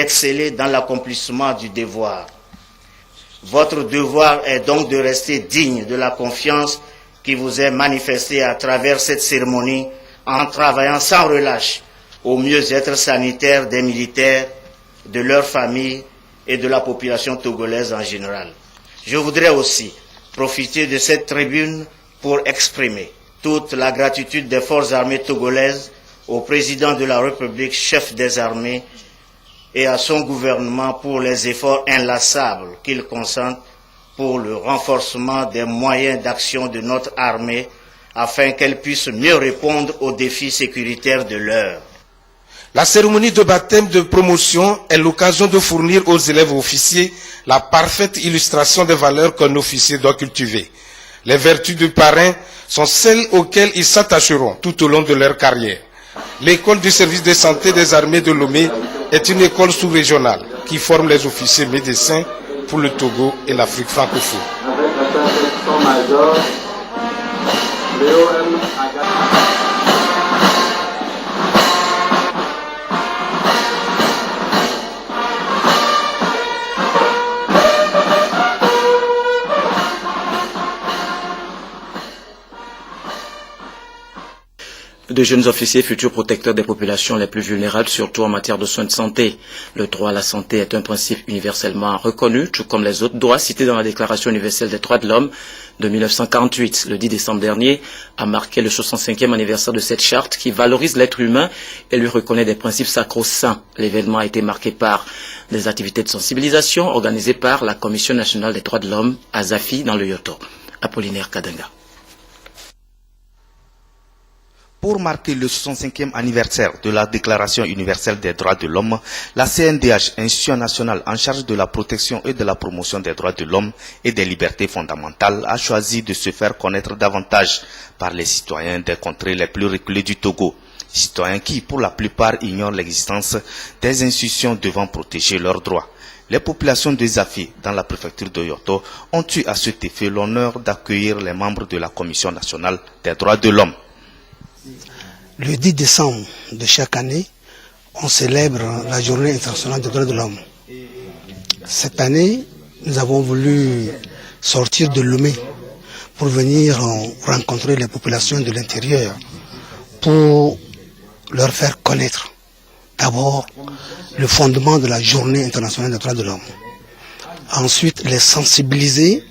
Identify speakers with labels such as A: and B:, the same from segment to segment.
A: d'exceller dans l'accomplissement du devoir. Votre devoir est donc de rester digne de la confiance qui vous est manifestée à travers cette cérémonie en travaillant sans relâche au mieux-être sanitaire des militaires, de leurs familles et de la population togolaise en général. Je voudrais aussi profiter de cette tribune pour exprimer toute la gratitude des forces armées togolaises au président de la République, chef des armées, et à son gouvernement pour les efforts inlassables qu'il consente pour le renforcement des moyens d'action de notre armée afin qu'elle puisse mieux répondre aux défis sécuritaires de l'heure.
B: La cérémonie de baptême de promotion est l'occasion de fournir aux élèves officiers la parfaite illustration des valeurs qu'un officier doit cultiver. Les vertus du parrain sont celles auxquelles ils s'attacheront tout au long de leur carrière. L'école du service de santé des armées de Lomé est une école sous-régionale qui forme les officiers médecins pour le Togo et l'Afrique francophone.
C: De jeunes officiers futurs protecteurs des populations les plus vulnérables, surtout en matière de soins de santé. Le droit à la santé est un principe universellement reconnu, tout comme les autres droits cités dans la Déclaration universelle des droits de l'homme de 1948. Le 10 décembre dernier a marqué le 65e anniversaire de cette charte qui valorise l'être humain et lui reconnaît des principes sacro-saints. L'événement a été marqué par des activités de sensibilisation organisées par la Commission nationale des droits de l'homme à Zafi dans le Yoto. Apollinaire Kadanga.
D: Pour marquer le 65e anniversaire de la Déclaration universelle des droits de l'homme, la CNDH, institution nationale en charge de la protection et de la promotion des droits de l'homme et des libertés fondamentales, a choisi de se faire connaître davantage par les citoyens des contrées les plus reculées du Togo. Citoyens qui, pour la plupart, ignorent l'existence des institutions devant protéger leurs droits. Les populations de Zafi, dans la préfecture de Yoto, ont eu à cet effet l'honneur d'accueillir les membres de la Commission nationale des droits de l'homme.
E: Le 10 décembre de chaque année, on célèbre la Journée internationale des droits de l'homme. Cette année, nous avons voulu sortir de Lomé pour venir rencontrer les populations de l'intérieur, pour leur faire connaître d'abord le fondement de la Journée internationale des droits de l'homme. Ensuite, les sensibiliser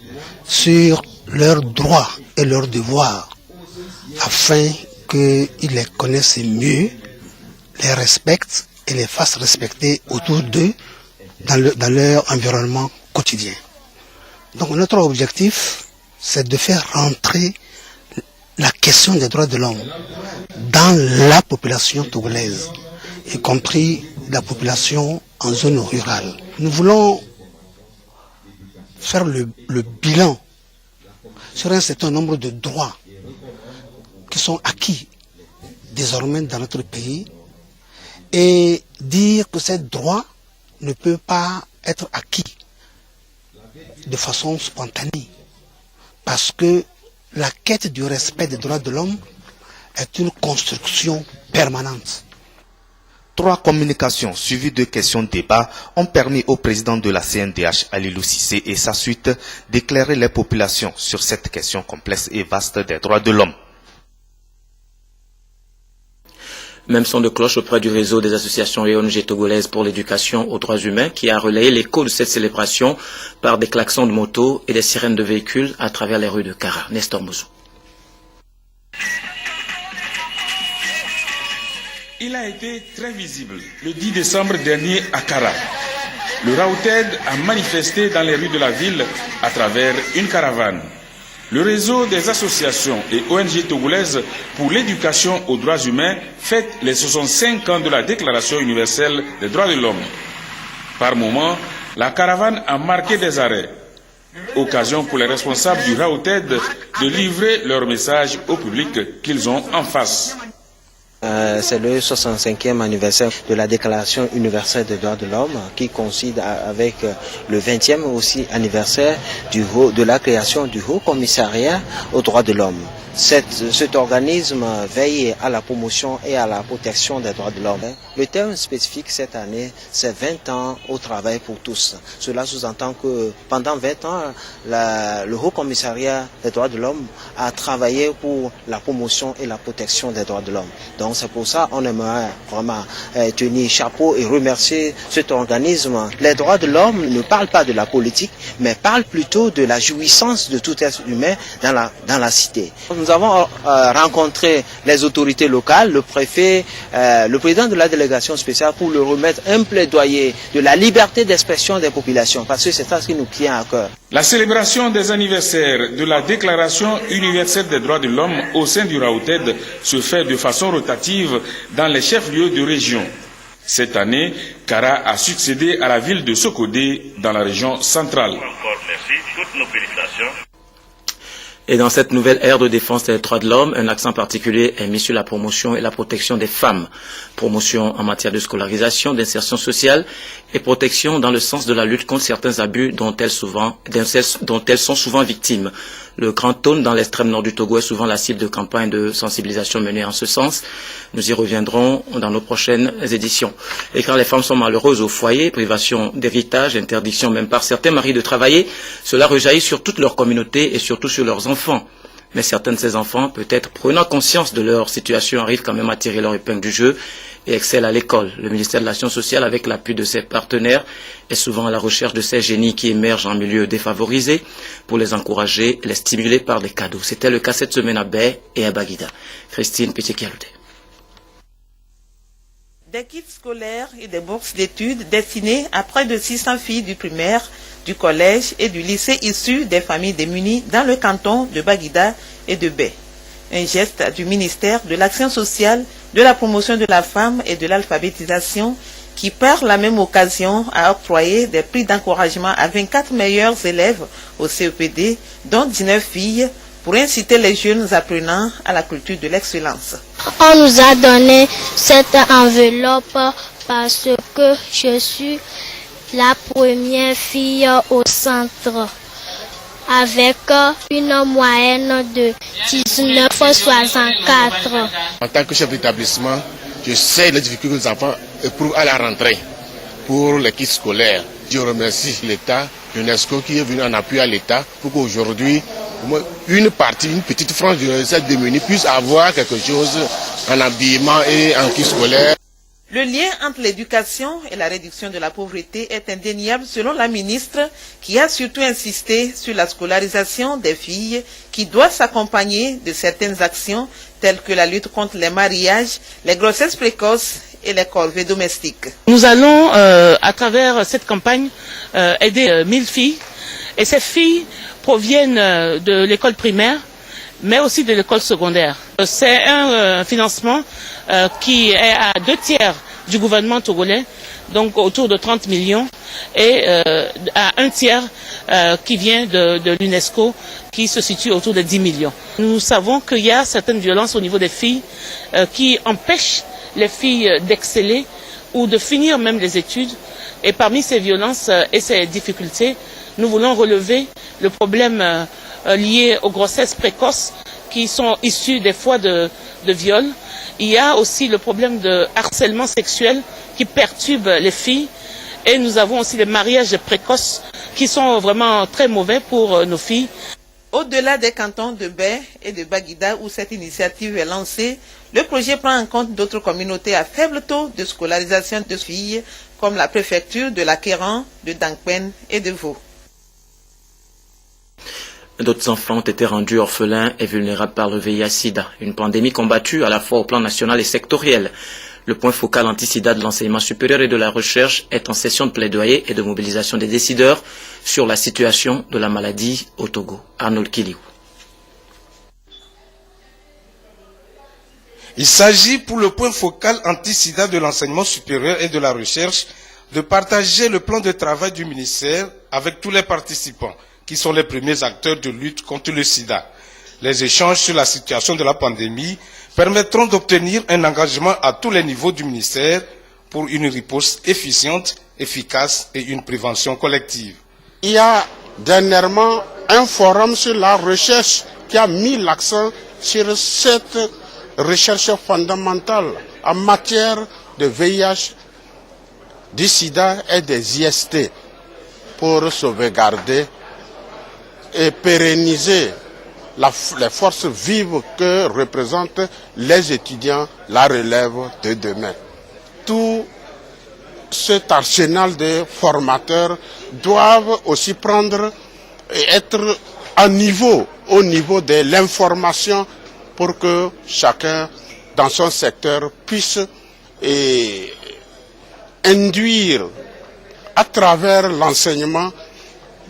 E: sur leurs droits et leurs devoirs, afin qu'ils les connaissent mieux, les respectent et les fassent respecter autour d'eux dans leur environnement quotidien. Donc notre objectif, c'est de faire rentrer la question des droits de l'homme dans la population togolaise, y compris la population en zone rurale. Nous voulons faire le bilan sur un certain nombre de droits qui sont acquis désormais dans notre pays et dire que ces droits ne peuvent pas être acquis de façon spontanée parce que la quête du respect des droits de l'homme est une construction permanente.
D: 3 communications suivies de questions-débats ont permis au président de la CNDH, Alilou Cissé, et sa suite d'éclairer les populations sur cette question complexe et vaste des droits de l'homme.
C: Même son de cloche auprès du réseau des associations et ONG togolaises pour l'éducation aux droits humains qui a relayé l'écho de cette célébration par des klaxons de moto et des sirènes de véhicules à travers les rues de Kara. Nestor Mouzou.
F: Il a été très visible le 10 décembre dernier à Kara. Le Raouted a manifesté dans les rues de la ville à travers une caravane. Le réseau des associations et ONG togolaises pour l'éducation aux droits humains fête les 65 ans de la Déclaration universelle des droits de l'homme. Par moment, la caravane a marqué des arrêts. Occasion pour les responsables du Raouted de livrer leur message au public qu'ils ont en face.
G: C'est le 65e anniversaire de la Déclaration universelle des droits de l'homme qui coïncide avec le 20e aussi anniversaire de la création du Haut Commissariat aux droits de l'homme. cet organisme veille à la promotion et à la protection des droits de l'homme. Le thème spécifique cette année, c'est 20 ans au travail pour tous. Cela sous-entend que pendant 20 ans, le Haut Commissariat des droits de l'homme a travaillé pour la promotion et la protection des droits de l'homme. Donc c'est pour ça qu'on aimerait vraiment tenir chapeau et remercier cet organisme. Les droits de l'homme ne parlent pas de la politique, mais parlent plutôt de la jouissance de tout être humain dans la cité. Nous avons rencontré les autorités locales, le préfet, le président de la délégation spéciale pour leur remettre un plaidoyer de la liberté d'expression des populations, parce que c'est ça qui nous tient à cœur.
F: La célébration des anniversaires de la Déclaration universelle des droits de l'homme au sein du RAUTED se fait de façon rotative dans les chefs-lieux de région. Cette année, Kara a succédé à la ville de Sokodé dans la région centrale.
H: Encore merci, toutes nos félicitations.
C: Et dans cette nouvelle ère de défense des droits de l'homme, un accent particulier est mis sur la promotion et la protection des femmes. Promotion en matière de scolarisation, d'insertion sociale et protection dans le sens de la lutte contre certains abus dont elles sont souvent victimes. Le Grand Aune dans l'extrême nord du Togo est souvent la cible de campagnes de sensibilisation menées en ce sens. Nous y reviendrons dans nos prochaines éditions. Et quand les femmes sont malheureuses au foyer, privation d'héritage, interdiction même par certains maris de travailler, cela rejaillit sur toute leur communauté et surtout sur leurs enfants. Mais certains de ces enfants, peut-être prenant conscience de leur situation, arrivent quand même à tirer leur épingle du jeu et excellent à l'école. Le ministère de l'Action sociale, avec l'appui de ses partenaires, est souvent à la recherche de ces génies qui émergent en milieu défavorisé pour les encourager, les stimuler par des cadeaux. C'était le cas cette semaine à Baie et à Baguida. Christine Pichikialouté.
I: Des kits scolaires et des bourses d'études destinées à près de 600 filles du primaire, du collège et du lycée issus des familles démunies dans le canton de Baguida et de Baie. Un geste du ministère de l'Action sociale, de la promotion de la femme et de l'alphabétisation qui par la même occasion a octroyé des prix d'encouragement à 24 meilleurs élèves au CEPD, dont 19 filles, pour inciter les jeunes apprenants à la culture de l'excellence.
J: On nous a donné cette enveloppe parce que je suis la première fille au centre avec une moyenne de 19,64.
K: En tant que chef d'établissement, je sais les difficultés que les enfants éprouvent à la rentrée pour les kits scolaires. Je remercie l'État, l'UNESCO qui est venu en appui à l'État pour qu'aujourd'hui, une petite frange de cette démunie puisse avoir quelque chose en habillement et en kit scolaire.
I: Le lien entre l'éducation et la réduction de la pauvreté est indéniable selon la ministre qui a surtout insisté sur la scolarisation des filles qui doit s'accompagner de certaines actions telles que la lutte contre les mariages, les grossesses précoces et les corvées domestiques.
L: Nous allons, à travers cette campagne, aider 1000 filles. Et ces filles proviennent de l'école primaire, mais aussi de l'école secondaire. C'est un financement qui est à 2/3 du gouvernement togolais, donc autour de 30 millions, et à 1/3 qui vient de l'UNESCO, qui se situe autour de 10 millions. Nous savons qu'il y a certaines violences au niveau des filles qui empêchent les filles d'exceller ou de finir même les études. Et parmi ces violences et ces difficultés, nous voulons relever le problème liés aux grossesses précoces qui sont issues des fois de viols. Il y a aussi le problème de harcèlement sexuel qui perturbe les filles. Et nous avons aussi les mariages précoces qui sont vraiment très mauvais pour nos filles.
I: Au-delà des cantons de Baie et de Baguida où cette initiative est lancée, le projet prend en compte d'autres communautés à faible taux de scolarisation de filles, comme la préfecture de l'Akéran, de Dangpen et de Vaud.
C: D'autres enfants ont été rendus orphelins et vulnérables par le VIH-Sida, une pandémie combattue à la fois au plan national et sectoriel. Le point focal anti-Sida de l'enseignement supérieur et de la recherche est en session de plaidoyer et de mobilisation des décideurs sur la situation de la maladie au Togo. Arnold Kiliou.
B: Il s'agit pour le point focal anti-Sida de l'enseignement supérieur et de la recherche de partager le plan de travail du ministère avec tous les participants, qui sont les premiers acteurs de lutte contre le sida. Les échanges sur la situation de la pandémie permettront d'obtenir un engagement à tous les niveaux du ministère pour une riposte efficiente, efficace et une prévention collective.
M: Il y a dernièrement un forum sur la recherche qui a mis l'accent
K: sur cette recherche fondamentale en matière de VIH, du sida et des IST pour sauvegarder et pérenniser les forces vives que représentent les étudiants, la relève de demain. Tout cet arsenal de formateurs doivent aussi prendre et être au niveau de l'information pour que chacun dans son secteur puisse induire à travers l'enseignement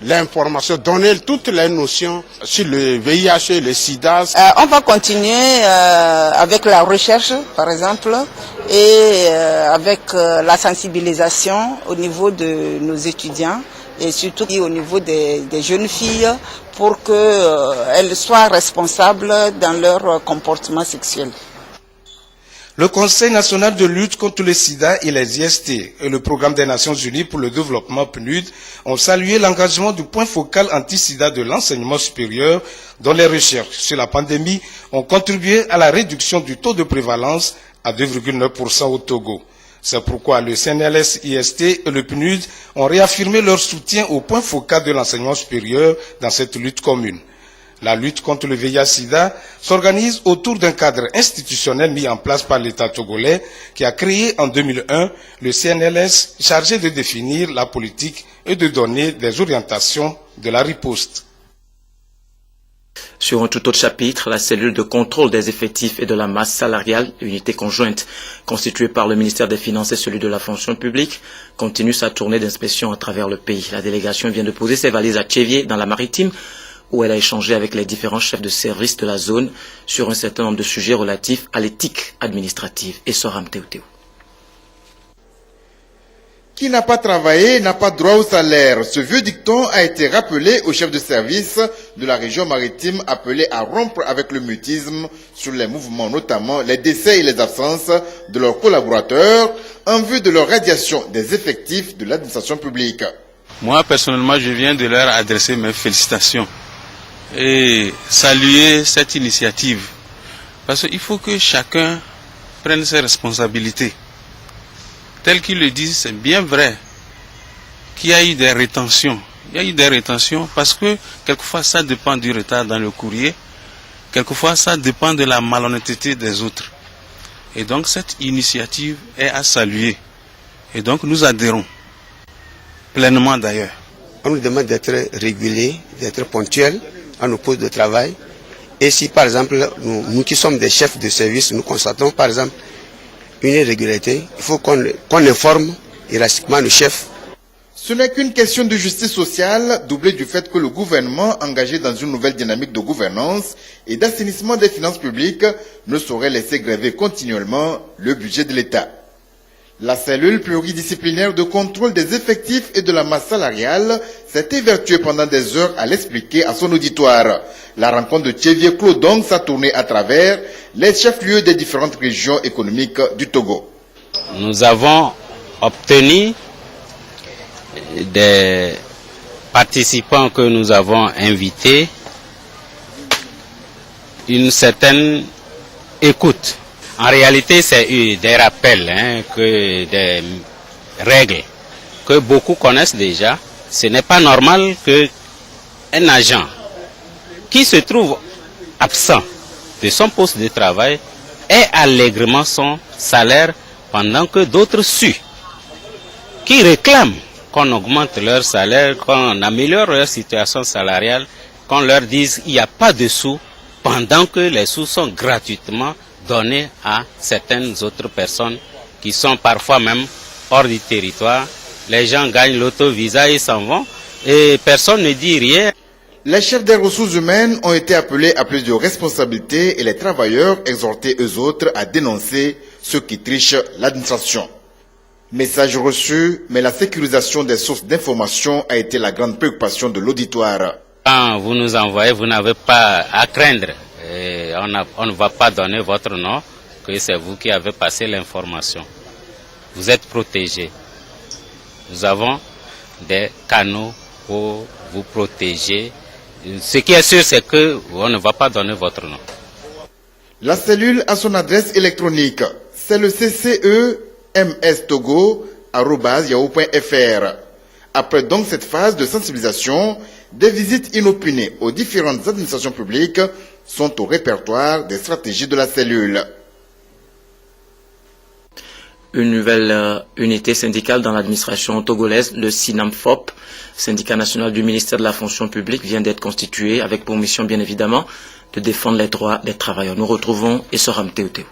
K: l'information, donner toutes les notions sur le VIH et le sida.
M: On va continuer avec la recherche, par exemple, et avec la sensibilisation au niveau de nos étudiants et surtout au niveau des jeunes filles pour qu'elles soient responsables dans leur comportement sexuel.
B: Le Conseil national de lutte contre le sida et les IST et le Programme des Nations Unies pour le développement PNUD ont salué l'engagement du point focal anti-sida de l'enseignement supérieur dont les recherches sur la pandémie ont contribué à la réduction du taux de prévalence à 2,9% au Togo. C'est pourquoi le CNLS, IST et le PNUD ont réaffirmé leur soutien au point focal de l'enseignement supérieur dans cette lutte commune. La lutte contre le VIH-Sida s'organise autour d'un cadre institutionnel mis en place par l'État togolais qui a créé en 2001 le CNLS chargé de définir la politique et de donner des orientations de la riposte.
C: Sur un tout autre chapitre, la cellule de contrôle des effectifs et de la masse salariale, unité conjointe constituée par le ministère des Finances et celui de la fonction publique, continue sa tournée d'inspection à travers le pays. La délégation vient de poser ses valises à Tchévier, dans la Maritime, où elle a échangé avec les différents chefs de service de la zone sur un certain nombre de sujets relatifs à l'éthique administrative. Et Soram Théotéo.
N: Qui n'a pas travaillé n'a pas droit au salaire. Ce vieux dicton a été rappelé au chef de service de la région maritime appelé à rompre avec le mutisme sur les mouvements, notamment les décès et les absences de leurs collaborateurs en vue de leur radiation des effectifs de l'administration publique.
O: Moi, personnellement, je viens de leur adresser mes félicitations et saluer cette initiative. Parce qu'il faut que chacun prenne ses responsabilités. Tel qu'ils le disent, c'est bien vrai qu'il y a eu des rétentions. Il y a eu des rétentions parce que quelquefois ça dépend du retard dans le courrier, quelquefois ça dépend de la malhonnêteté des autres. Et donc cette initiative est à saluer. Et donc nous adhérons, pleinement d'ailleurs.
P: On nous demande d'être réguliers, d'être ponctuels à nos postes de travail. Et si par exemple, nous qui sommes des chefs de service, nous constatons par exemple une irrégularité, il faut qu'on informe hiérarchiquement le chef.
N: Ce n'est qu'une question de justice sociale, doublée du fait que le gouvernement, engagé dans une nouvelle dynamique de gouvernance et d'assainissement des finances publiques, ne saurait laisser gréver continuellement le budget de l'État. La cellule pluridisciplinaire de contrôle des effectifs et de la masse salariale s'est évertuée pendant des heures à l'expliquer à son auditoire. La rencontre de Tchévier clôt donc sa tournée à travers les chefs-lieux des différentes régions économiques du Togo.
Q: Nous avons obtenu des participants que nous avons invités une certaine écoute. En réalité, c'est des rappels, que des règles que beaucoup connaissent déjà. Ce n'est pas normal qu'un agent qui se trouve absent de son poste de travail ait allègrement son salaire pendant que d'autres qui réclament qu'on augmente leur salaire, qu'on améliore leur situation salariale, qu'on leur dise qu'il n'y a pas de sous pendant que les sous sont gratuitement donnés à certaines autres personnes qui sont parfois même hors du territoire. Les gens gagnent l'auto-visa et s'en vont et personne ne dit rien.
N: Les chefs des ressources humaines ont été appelés à plus de responsabilités et les travailleurs exhortés eux autres à dénoncer ceux qui trichent l'administration. Message reçu, mais la sécurisation des sources d'information a été la grande préoccupation de l'auditoire.
Q: Quand vous nous envoyez, vous n'avez pas à craindre. Et on ne va pas donner votre nom, que c'est vous qui avez passé l'information. Vous êtes protégés. Nous avons des canaux pour vous protéger. Ce qui est sûr, c'est qu'on ne va pas donner votre nom.
N: La cellule a son adresse électronique. C'est le cce-mstogo@yahoo.fr. Après donc cette phase de sensibilisation, des visites inopinées aux différentes administrations publiques sont au répertoire des stratégies de la cellule.
C: Une nouvelle unité syndicale dans l'administration togolaise, le SINAMFOP, syndicat national du ministère de la fonction publique, vient d'être constitué avec pour mission bien évidemment de défendre les droits des travailleurs. Nous retrouvons Essoram Théothéo.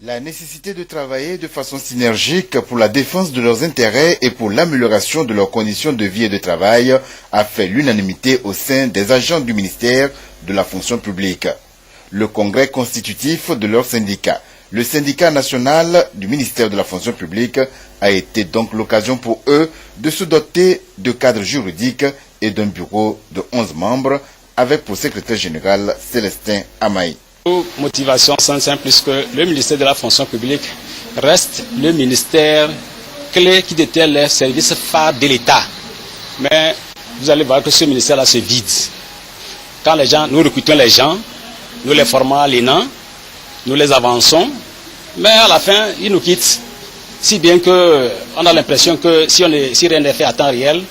N: La nécessité de travailler de façon synergique pour la défense de leurs intérêts et pour l'amélioration de leurs conditions de vie et de travail a fait l'unanimité au sein des agents du ministère de la fonction publique. Le congrès constitutif de leur syndicat, le syndicat national du ministère de la fonction publique, a été donc l'occasion pour eux de se doter de cadres juridiques et d'un bureau de 11 membres avec pour secrétaire général Célestin Amaï.
R: Motivation sans simple puisque le ministère de la fonction publique reste le ministère clé qui détient les services phares de l'État. Mais vous allez voir que ce ministère-là se vide. Quand nous recrutons les gens, nous les formons à l'ENA, nous les avançons, mais à la fin, ils nous quittent. Si bien qu'on a l'impression que si rien n'est fait à temps réel,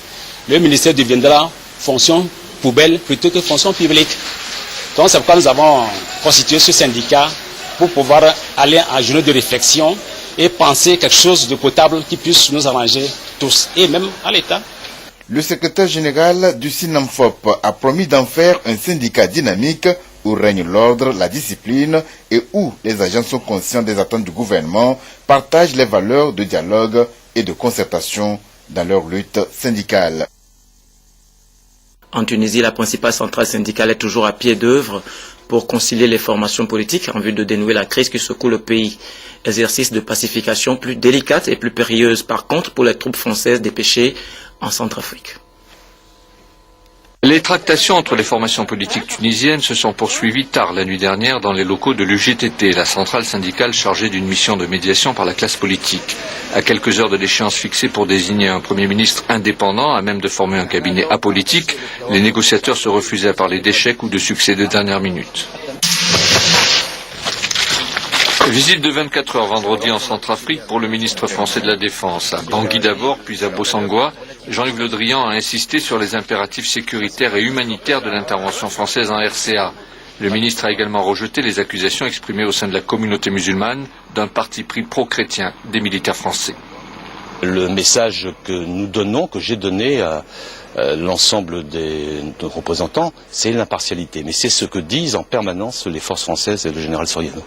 R: le ministère deviendra fonction poubelle plutôt que fonction publique. Donc c'est pourquoi nous avons constitué ce syndicat pour pouvoir aller en journée de réflexion et penser quelque chose de potable qui puisse nous arranger tous, et même à l'État.
N: Le secrétaire général du SINAMFOP a promis d'en faire un syndicat dynamique où règne l'ordre, la discipline et où les agents sont conscients des attentes du gouvernement, partagent les valeurs de dialogue et de concertation dans leur lutte syndicale.
C: En Tunisie, la principale centrale syndicale est toujours à pied d'œuvre pour concilier les formations politiques en vue de dénouer la crise qui secoue le pays. Exercice de pacification plus délicate et plus périlleuse par contre pour les troupes françaises dépêchées en Centrafrique.
S: Les tractations entre les formations politiques tunisiennes se sont poursuivies tard la nuit dernière dans les locaux de l'UGTT, la centrale syndicale chargée d'une mission de médiation par la classe politique. À quelques heures de l'échéance fixée pour désigner un Premier ministre indépendant à même de former un cabinet apolitique, les négociateurs se refusaient à parler d'échecs ou de succès de dernière minute. Visite de 24 heures vendredi en Centrafrique pour le ministre français de la Défense. À Bangui d'abord, puis à Bossangoa, Jean-Yves Le Drian a insisté sur les impératifs sécuritaires et humanitaires de l'intervention française en RCA. Le ministre a également rejeté les accusations exprimées au sein de la communauté musulmane d'un parti pris pro-chrétien des militaires français.
T: Le message que nous donnons, que j'ai donné à l'ensemble de nos représentants, c'est l'impartialité. Mais c'est ce que disent en permanence les forces françaises et le général Soriano.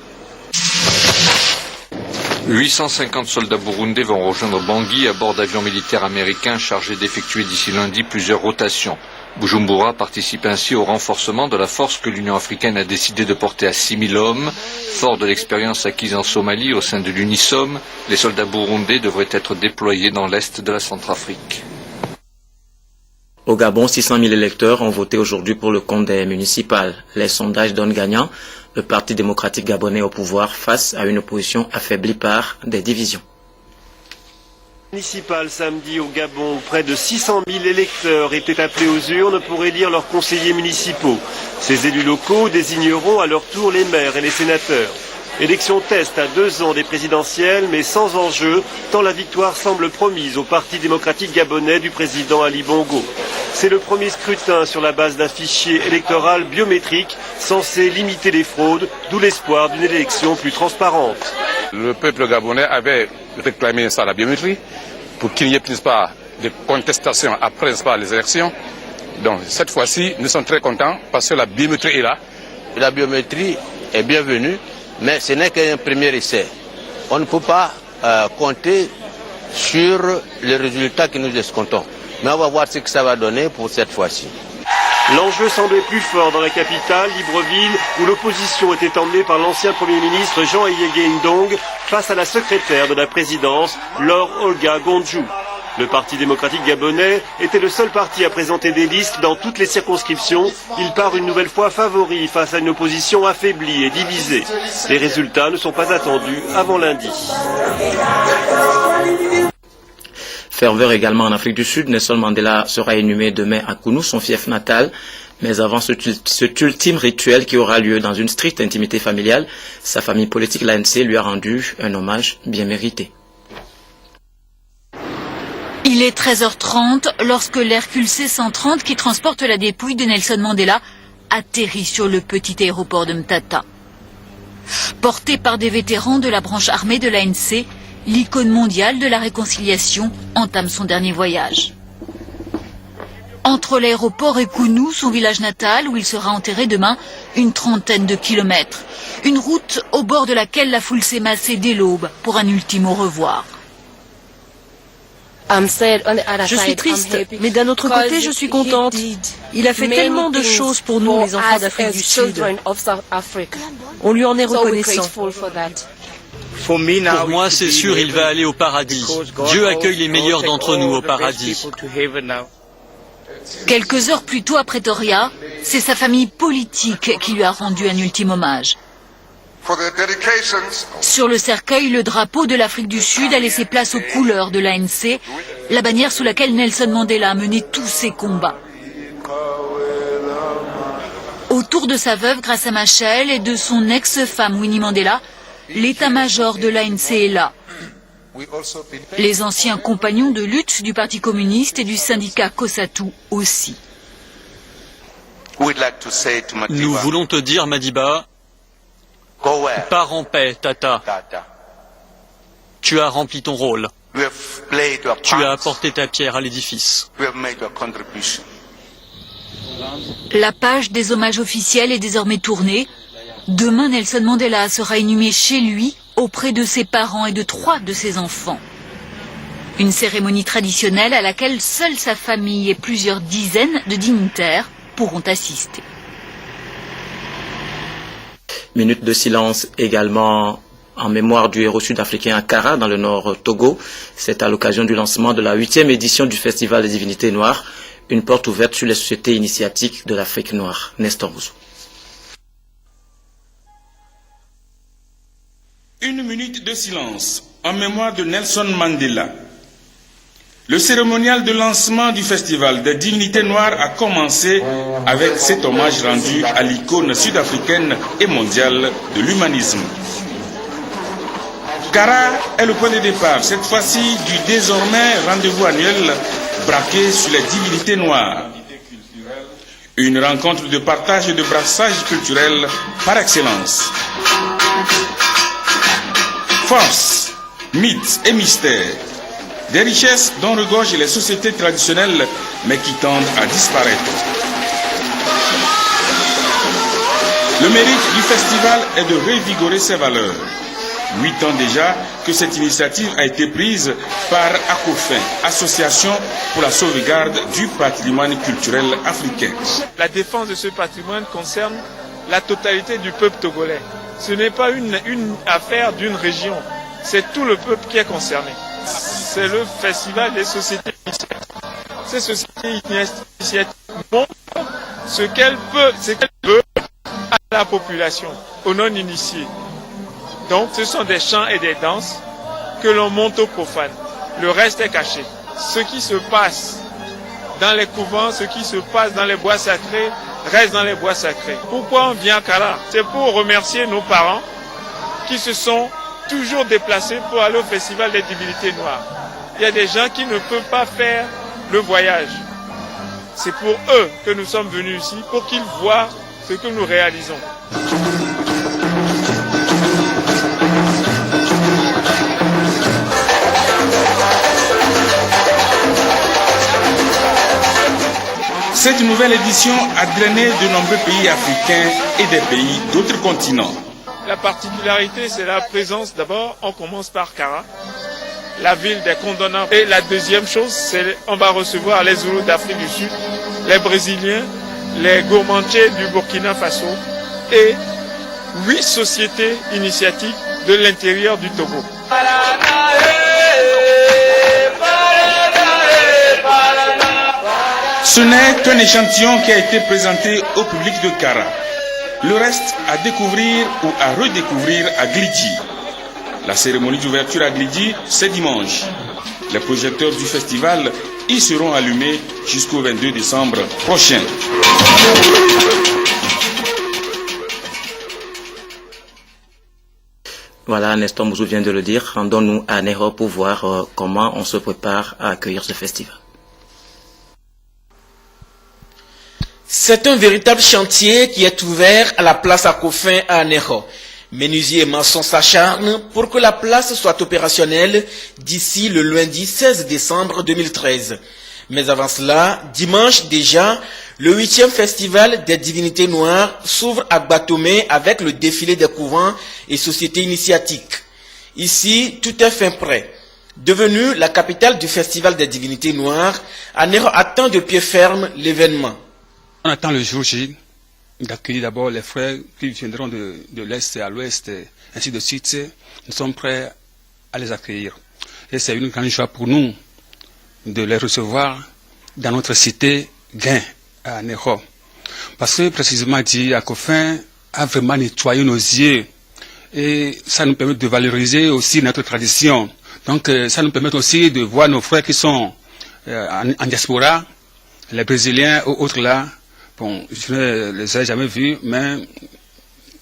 S: 850 soldats burundais vont rejoindre Bangui à bord d'avions militaires américains chargés d'effectuer d'ici lundi plusieurs rotations. Bujumbura participe ainsi au renforcement de la force que l'Union africaine a décidé de porter à 6 000 hommes. Fort de l'expérience acquise en Somalie au sein de l'UNISOM, les soldats burundais devraient être déployés dans l'est de la Centrafrique.
C: Au Gabon, 600 000 électeurs ont voté aujourd'hui pour le compte des municipales. Les sondages donnent gagnant le Parti démocratique gabonais au pouvoir face à une opposition affaiblie par des divisions.
U: Municipal samedi au Gabon, près de 600 000 électeurs étaient appelés aux urnes pour élire leurs conseillers municipaux. Ces élus locaux désigneront à leur tour les maires et les sénateurs. Élection test à 2 ans des présidentielles, mais sans enjeu, tant la victoire semble promise au Parti démocratique gabonais du président Ali Bongo. C'est le premier scrutin sur la base d'un fichier électoral biométrique censé limiter les fraudes, d'où l'espoir d'une élection plus transparente.
V: Le peuple gabonais avait réclamé ça, la biométrie, pour qu'il n'y ait plus pas de contestation après les élections. Donc cette fois-ci, nous sommes très contents parce que la biométrie est là.
W: La biométrie est bienvenue, mais ce n'est qu'un premier essai. On ne peut pas compter sur les résultats que nous escomptons. Mais on va voir ce que ça va donner pour cette fois-ci.
U: L'enjeu semblait plus fort dans la capitale, Libreville, où l'opposition était emmenée par l'ancien Premier ministre Jean Eyégué Ndong face à la secrétaire de la présidence, Laure Olga Gondjou. Le Parti démocratique gabonais était le seul parti à présenter des listes dans toutes les circonscriptions. Il part une nouvelle fois favori face à une opposition affaiblie et divisée. Les résultats ne sont pas attendus avant lundi.
C: Ferveur également en Afrique du Sud, Nelson Mandela sera inhumé demain à Kounou, son fief natal. Mais avant cet ultime rituel qui aura lieu dans une stricte intimité familiale, sa famille politique, l'ANC, lui a rendu un hommage bien mérité.
A: Il est 13h30 lorsque l'Hercule C-130 qui transporte la dépouille de Nelson Mandela atterrit sur le petit aéroport de Mthatha. Porté par des vétérans de la branche armée de l'ANC, l'icône mondiale de la réconciliation entame son dernier voyage. Entre l'aéroport et Kounou, son village natal, où il sera enterré demain, une trentaine de kilomètres. Une route au bord de laquelle la foule s'est massée dès l'aube pour un ultime au revoir.
D: Je suis triste, mais d'un autre côté, je suis contente. Il a fait tellement de choses pour nous, les enfants d'Afrique du Sud. On lui en est reconnaissant.
E: Pour moi, c'est sûr, il va aller au paradis. Dieu accueille les meilleurs d'entre nous au paradis.
A: Quelques heures plus tôt à Pretoria, c'est sa famille politique qui lui a rendu un ultime hommage. Sur le cercueil, le drapeau de l'Afrique du Sud a laissé place aux couleurs de l'ANC, la bannière sous laquelle Nelson Mandela a mené tous ses combats. Autour de sa veuve Graça Machel et de son ex-femme Winnie Mandela, l'état-major de l'ANC est là. Les anciens compagnons de lutte du Parti communiste et du syndicat COSATU aussi.
E: Nous voulons te dire, Madiba, pars en paix, Tata. Tu as rempli ton rôle. Tu as apporté ta pierre à l'édifice.
A: La page des hommages officiels est désormais tournée. Demain, Nelson Mandela sera inhumé chez lui, auprès de ses parents et de 3 de ses enfants. Une cérémonie traditionnelle à laquelle seule sa famille et plusieurs dizaines de dignitaires pourront assister.
C: Minute de silence également en mémoire du héros sud-africain à Kara, dans le nord Togo. C'est à l'occasion du lancement de la 8e édition du Festival des Divinités Noires, une porte ouverte sur les sociétés initiatiques de l'Afrique noire. Nestor Rousseau.
F: Une minute de silence en mémoire de Nelson Mandela. Le cérémonial de lancement du Festival des Divinités Noires a commencé avec cet hommage rendu à l'icône sud-africaine et mondiale de l'humanisme. Kara est le point de départ, cette fois-ci du désormais rendez-vous annuel braqué sur les divinités noires. Une rencontre de partage et de brassage culturel par excellence. Force, mythes et mystères, des richesses dont regorgent les sociétés traditionnelles mais qui tendent à disparaître. Le mérite du festival est de revigorer ses valeurs. 8 ans déjà que cette initiative a été prise par ACOFIN, Association pour la sauvegarde du patrimoine culturel africain.
X: La défense de ce patrimoine concerne la totalité du peuple togolais. Ce n'est pas une affaire d'une région, c'est tout le peuple qui est concerné. C'est le festival des sociétés initiatiques. Ces sociétés initiatiques montrent ce qu'elles veulent à la population, aux non-initiés. Donc ce sont des chants et des danses que l'on monte aux profanes. Le reste est caché. Ce qui se passe dans les couvents, ce qui se passe dans les bois sacrés, reste dans les bois sacrés. Pourquoi on vient à Kara? C'est pour remercier nos parents qui se sont toujours déplacés pour aller au Festival des Divinités Noires. Il y a des gens qui ne peuvent pas faire le voyage. C'est pour eux que nous sommes venus ici, pour qu'ils voient ce que nous réalisons.
F: Cette nouvelle édition a drainé de nombreux pays africains et des pays d'autres continents.
X: La particularité, c'est la présence. D'abord, on commence par Kara, la ville des condamnants. Et la deuxième chose, c'est qu'on va recevoir les Zoulous d'Afrique du Sud, les Brésiliens, les Gourmandiers du Burkina Faso et 8 sociétés initiatiques de l'intérieur du Togo.
F: Ce n'est qu'un échantillon qui a été présenté au public de Kara. Le reste à découvrir ou à redécouvrir à Glidji. La cérémonie d'ouverture à Glidji, c'est dimanche. Les projecteurs du festival y seront allumés jusqu'au 22 décembre prochain.
C: Voilà, Nestor Mouzou vient de le dire. Rendons-nous à Nero pour voir comment on se prépare à accueillir ce festival.
G: C'est un véritable chantier qui est ouvert à la place Akofin à Nero. Menuisiers et maçons s'acharnent pour que la place soit opérationnelle d'ici le lundi 16 décembre 2013. Mais avant cela, dimanche déjà, le 8e festival des divinités noires s'ouvre à Gbatomé avec le défilé des couvents et sociétés initiatiques. Ici, tout est fin prêt. Devenue la capitale du festival des divinités noires, Anéro attend de pied ferme l'événement.
R: On attend le jour J d'accueillir d'abord les frères qui viendront de l'Est à l'Ouest, ainsi de suite. Nous sommes prêts à les accueillir. Et c'est une grande joie pour nous de les recevoir dans notre cité Gain à Nero. Parce que précisément dit, Akofin a vraiment nettoyé nos yeux et ça nous permet de valoriser aussi notre tradition. Donc ça nous permet aussi de voir nos frères qui sont en diaspora, les Brésiliens ou autres là. Bon, je ne les ai jamais vus, mais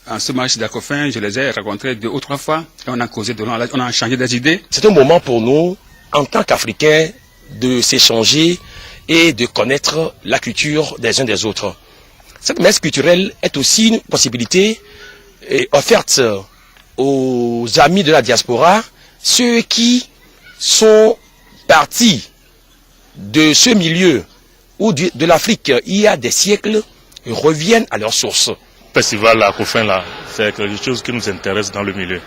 R: en ce match d'Akofin, je les ai rencontrés 2 ou 3 fois. Et on a causé, on a changé des idées.
H: C'est un moment pour nous, en tant qu'Africains, de s'échanger et de connaître la culture des uns des autres. Cette messe culturelle est aussi une possibilité offerte aux amis de la diaspora, ceux qui sont partis de ce milieu ou de l'Afrique il y a des siècles reviennent à leur source.
J: Le festival Akofin là, c'est quelque chose qui nous intéresse dans le milieu.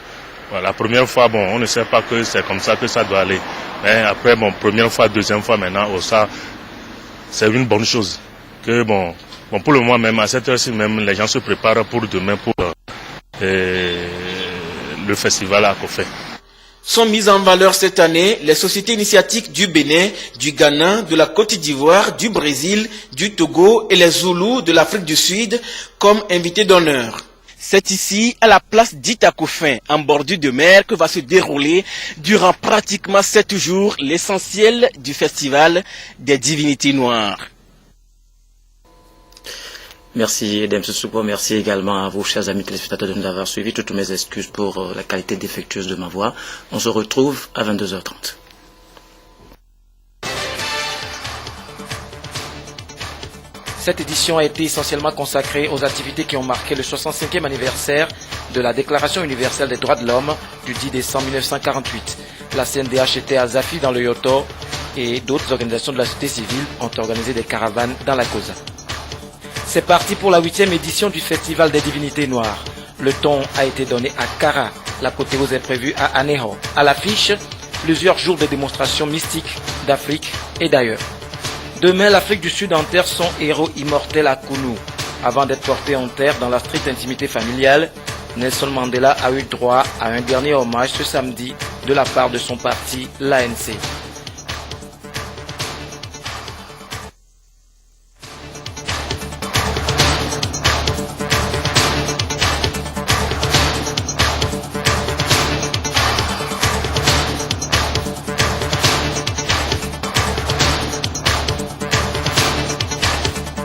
J: Voilà, la première fois, bon, on ne sait pas que c'est comme ça que ça doit aller. Mais après, bon, première fois, deuxième fois maintenant, oh, ça, c'est une bonne chose. Que bon, pour le moment même, à cette heure-ci même, les gens se préparent pour demain pour le festival Akofin.
G: Sont mises en valeur cette année les sociétés initiatiques du Bénin, du Ghana, de la Côte d'Ivoire, du Brésil, du Togo et les Zoulous de l'Afrique du Sud comme invités d'honneur. C'est ici, à la place dite Akofin, en bordure de mer, que va se dérouler durant pratiquement 7 jours l'essentiel du festival des divinités noires.
C: Merci Edem Soupo, merci également à vous chers amis téléspectateurs de nous avoir suivis. Toutes mes excuses pour la qualité défectueuse de ma voix. On se retrouve à 22h30.
L: Cette édition a été essentiellement consacrée aux activités qui ont marqué le 65e anniversaire de la Déclaration universelle des droits de l'homme du 10 décembre 1948. La CNDH était à Zafi dans le Yoto et d'autres organisations de la société civile ont organisé des caravanes dans la Kosa. C'est parti pour la 8e édition du Festival des divinités noires. Le ton a été donné à Kara. L'apothéose est prévue à Anéro. À l'affiche, plusieurs jours de démonstrations mystiques d'Afrique et d'ailleurs. Demain, l'Afrique du Sud enterre son héros immortel à Kounou. Avant d'être porté en terre dans la stricte intimité familiale, Nelson Mandela a eu droit à un dernier hommage ce samedi de la part de son parti, l'ANC.